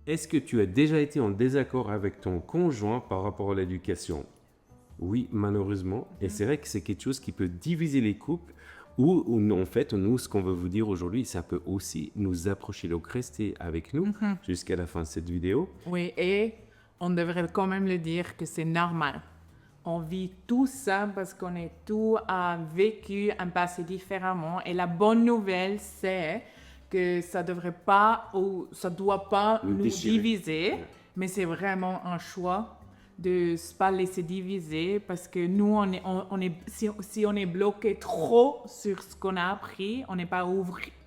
Est-ce que tu as déjà été en désaccord avec ton conjoint par rapport à l'éducation? Oui, malheureusement. Et c'est vrai que c'est quelque chose qui peut diviser les couples ou en fait, nous, ce qu'on veut vous dire aujourd'hui, ça peut aussi nous approcher. Donc, restez avec nous jusqu'à la fin de cette vidéo. Oui, et on devrait quand même le dire que c'est normal. On vit tout ça parce qu'on est tous vécu un passé différemment. Et la bonne nouvelle, c'est que ça devrait pas ou ça doit pas Nous nous déchirer. diviser, Ouais. mais c'est vraiment un choix de ne pas laisser diviser parce que nous, si on est bloqué trop sur ce qu'on a appris, on n'est pas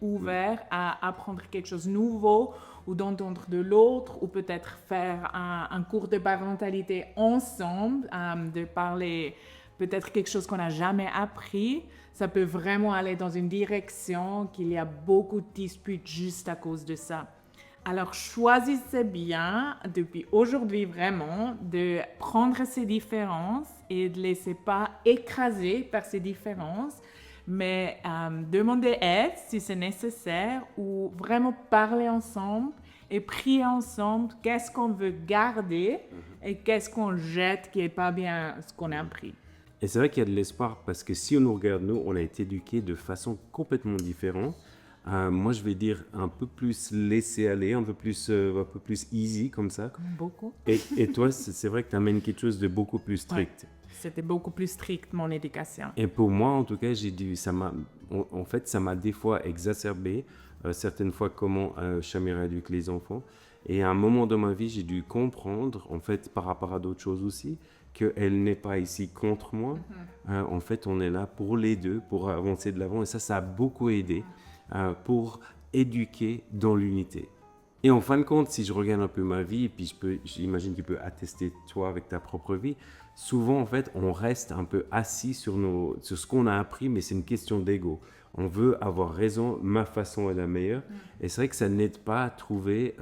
ouvert à apprendre quelque chose de nouveau ou d'entendre de l'autre ou peut-être faire un cours de parentalité ensemble, de parler peut-être quelque chose qu'on n'a jamais appris. Ça peut vraiment aller dans une direction qu'il y a beaucoup de disputes juste à cause de ça. Alors, choisissez bien, depuis aujourd'hui vraiment, de prendre ces différences et de ne laisser pas écraser par ces différences, mais demander aide si c'est nécessaire ou vraiment parler ensemble et prier ensemble qu'est-ce qu'on veut garder et qu'est-ce qu'on jette qui n'est pas bien ce qu'on a appris. Et c'est vrai qu'il y a de l'espoir parce que si on nous regarde, nous, on a été éduqués de façon complètement différente. Moi, je vais dire un peu plus laisser aller, un peu plus easy comme ça. Comme beaucoup. Et toi, c'est vrai que tu amènes quelque chose de beaucoup plus strict. Ouais. C'était beaucoup plus strict, mon éducation. Et pour moi, en tout cas, en fait, ça m'a des fois exacerbé, certaines fois comment Chamira éduque les enfants. Et à un moment de ma vie, j'ai dû comprendre, en fait, par rapport à d'autres choses aussi, qu'elle n'est pas ici contre moi. En fait, on est là pour les deux, pour avancer de l'avant. Et ça a beaucoup aidé pour éduquer dans l'unité. Et en fin de compte, si je regarde un peu ma vie, et puis j'imagine que tu peux attester toi avec ta propre vie, souvent en fait, on reste un peu assis sur ce qu'on a appris, mais c'est une question d'ego. On veut avoir raison, ma façon est la meilleure. Et c'est vrai que ça n'aide pas à trouver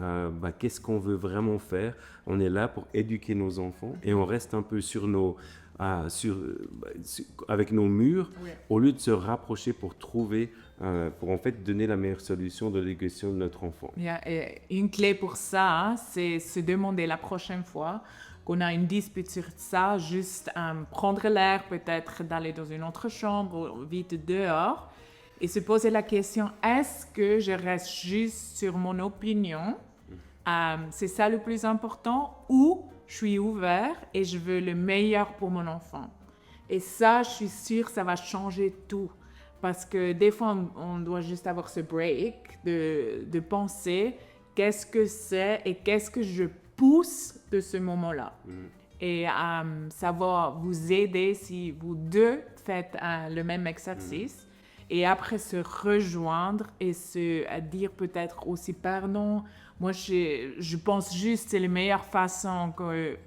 qu'est-ce qu'on veut vraiment faire. On est là pour éduquer nos enfants et on reste un peu avec nos murs, au lieu de se rapprocher pour trouver, pour en fait donner la meilleure solution de l'éducation de notre enfant. Et une clé pour ça, c'est se demander la prochaine fois qu'on a une dispute sur ça, juste prendre l'air, peut-être d'aller dans une autre chambre ou vite dehors et se poser la question, est-ce que je reste juste sur mon opinion? C'est ça le plus important, ou je suis ouvert et je veux le meilleur pour mon enfant. Et ça, je suis sûre, ça va changer tout. Parce que des fois, on doit juste avoir ce break de penser qu'est-ce que c'est et qu'est-ce que je pousse de ce moment-là. Et ça va vous aider si vous deux faites le même exercice. Et après se rejoindre et se dire peut-être aussi pardon. Moi, je pense juste que c'est la meilleure façon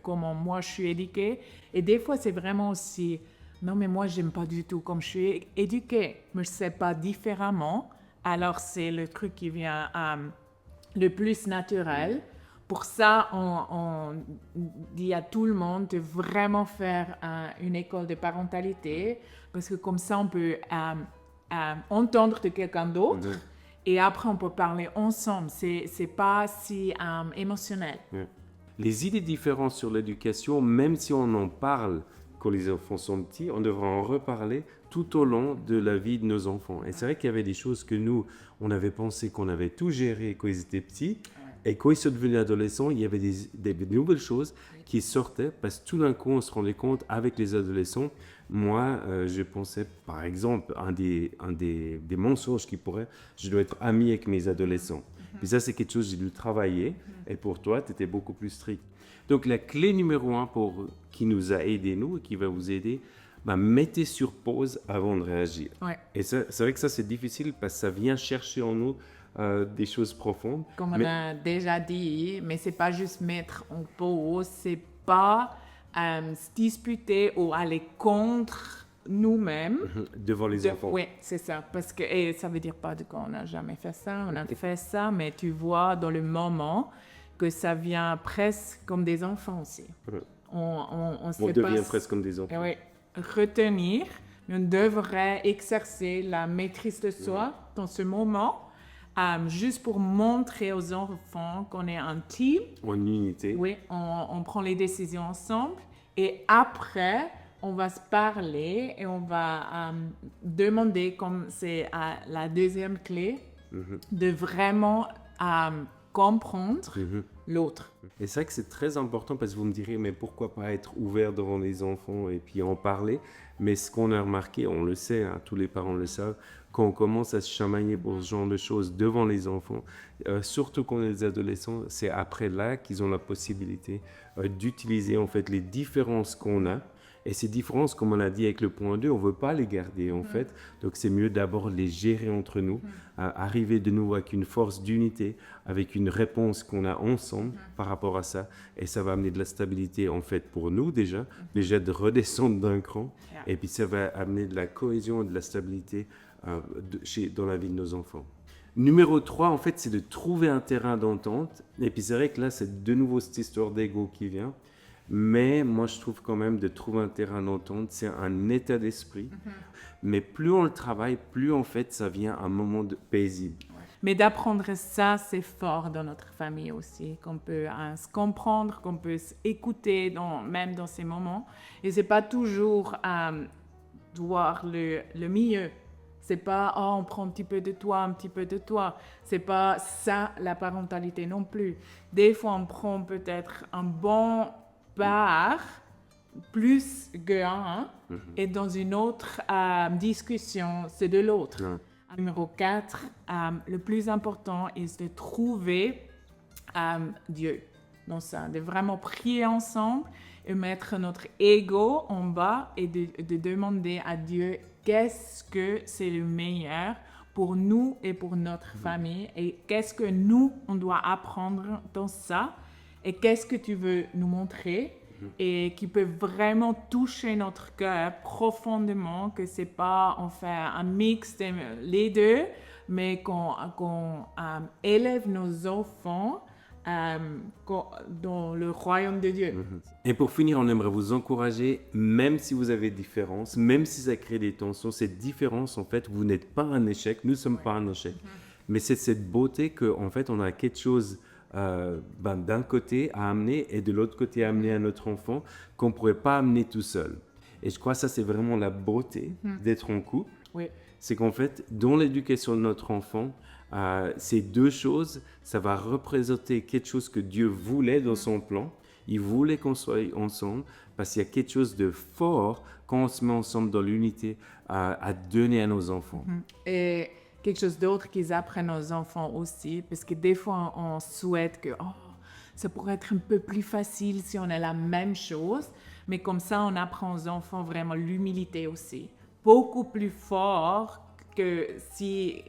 comment moi je suis éduquée. Et des fois, c'est vraiment aussi, non mais moi, j'aime pas du tout comme je suis éduquée. Mais je sais pas différemment. Alors, c'est le truc qui vient le plus naturel. Pour ça, on dit à tout le monde de vraiment faire une école de parentalité. Parce que comme ça, on peut entendre de quelqu'un d'autre. Et après, on peut parler ensemble. C'est pas si émotionnel. Les idées différentes sur l'éducation, même si on en parle quand les enfants sont petits, on devrait en reparler tout au long de la vie de nos enfants. Et c'est vrai qu'il y avait des choses que nous, on avait pensé qu'on avait tout géré quand ils étaient petits. Et quand ils sont devenus adolescents, il y avait des nouvelles choses qui sortaient parce que tout d'un coup, on se rendait compte avec les adolescents. Moi, je pensais, par exemple, un des mensonges qui pourrait, je dois être ami avec mes adolescents. Puis ça, c'est quelque chose que j'ai dû travailler. Et pour toi, tu étais beaucoup plus strict. Donc, la clé numéro 1 qui nous a aidés, nous, et qui va vous aider, mettez sur pause avant de réagir. Ouais. Et c'est vrai que ça, c'est difficile parce que ça vient chercher en nous des choses profondes. Comme on a déjà dit, mais c'est pas juste mettre en pause, c'est pas se disputer ou aller contre nous-mêmes. Devant les enfants. Oui, c'est ça. Parce que et ça veut dire pas qu'on n'a jamais fait ça, on a fait ça, mais tu vois dans le moment que ça vient presque comme des enfants aussi. On devient presque comme des enfants. Oui, retenir, mais on devrait exercer la maîtrise de soi dans ce moment juste pour montrer aux enfants qu'on est un team. En unité. Oui, on prend les décisions ensemble et après, on va se parler et on va demander, comme c'est la deuxième clé, de vraiment comprendre l'autre. Et c'est vrai que c'est très important parce que vous me direz, mais pourquoi pas être ouvert devant les enfants et puis en parler. Mais ce qu'on a remarqué, on le sait, hein, tous les parents le savent, quand on commence à se chamailler pour ce genre de choses devant les enfants, surtout quand on est des adolescents, c'est après là qu'ils ont la possibilité d'utiliser en fait les différences qu'on a. Et ces différences, comme on l'a dit avec le point 2, on ne veut pas les garder en fait. Donc c'est mieux d'abord les gérer entre nous, arriver de nouveau avec une force d'unité, avec une réponse qu'on a ensemble par rapport à ça. Et ça va amener de la stabilité en fait pour nous déjà de redescendre d'un cran. Et puis ça va amener de la cohésion et de la stabilité dans la vie de nos enfants. Numéro 3, en fait, c'est de trouver un terrain d'entente. Et puis c'est vrai que là, c'est de nouveau cette histoire d'ego qui vient. Mais moi, je trouve quand même de trouver un terrain d'entente, c'est un état d'esprit. Mais plus on le travaille, plus en fait, ça vient un moment paisible. Mais d'apprendre ça, c'est fort dans notre famille aussi, qu'on peut se comprendre, qu'on peut s'écouter même dans ces moments. Et c'est pas toujours voir le milieu. C'est pas on prend un petit peu de toi, un petit peu de toi. C'est pas ça la parentalité non plus. Des fois, on prend peut-être un bon part plus qu'un et dans une autre discussion, c'est de l'autre. Numéro 4, le plus important est de trouver Dieu dans ça, de vraiment prier ensemble et mettre notre ego en bas et de demander à Dieu qu'est-ce que c'est le meilleur pour nous et pour notre famille et qu'est-ce que nous, on doit apprendre dans ça et qu'est-ce que tu veux nous montrer et qui peut vraiment toucher notre cœur profondément, que c'est pas on fait un mix de les deux, mais qu'on élève nos enfants dans le royaume de Dieu. Et pour finir, on aimerait vous encourager, même si vous avez des différences, même si ça crée des tensions, cette différence, en fait, vous n'êtes pas un échec, nous ne sommes pas un échec. Mais c'est cette beauté qu'en fait, on a quelque chose d'un côté à amener et de l'autre côté à amener à notre enfant qu'on ne pourrait pas amener tout seul. Et je crois que ça, c'est vraiment la beauté d'être en couple. Oui. C'est qu'en fait, dans l'éducation de notre enfant, ces deux choses, ça va représenter quelque chose que Dieu voulait dans son plan. Il voulait qu'on soit ensemble parce qu'il y a quelque chose de fort quand on se met ensemble dans l'unité à donner à nos enfants. Et quelque chose d'autre qu'ils apprennent aux enfants aussi, parce que des fois, on souhaite que ça pourrait être un peu plus facile si on a la même chose, mais comme ça, on apprend aux enfants vraiment l'humilité aussi. Beaucoup plus fort que si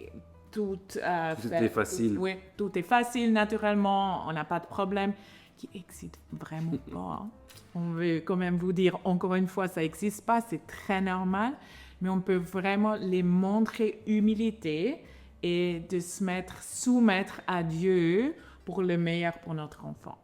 tout est facile. Oui, tout est facile naturellement, on n'a pas de problème, qui n'existe vraiment pas. On veut quand même vous dire, encore une fois, ça n'existe pas, c'est très normal, mais on peut vraiment les montrer humilité et de soumettre à Dieu pour le meilleur pour notre enfant.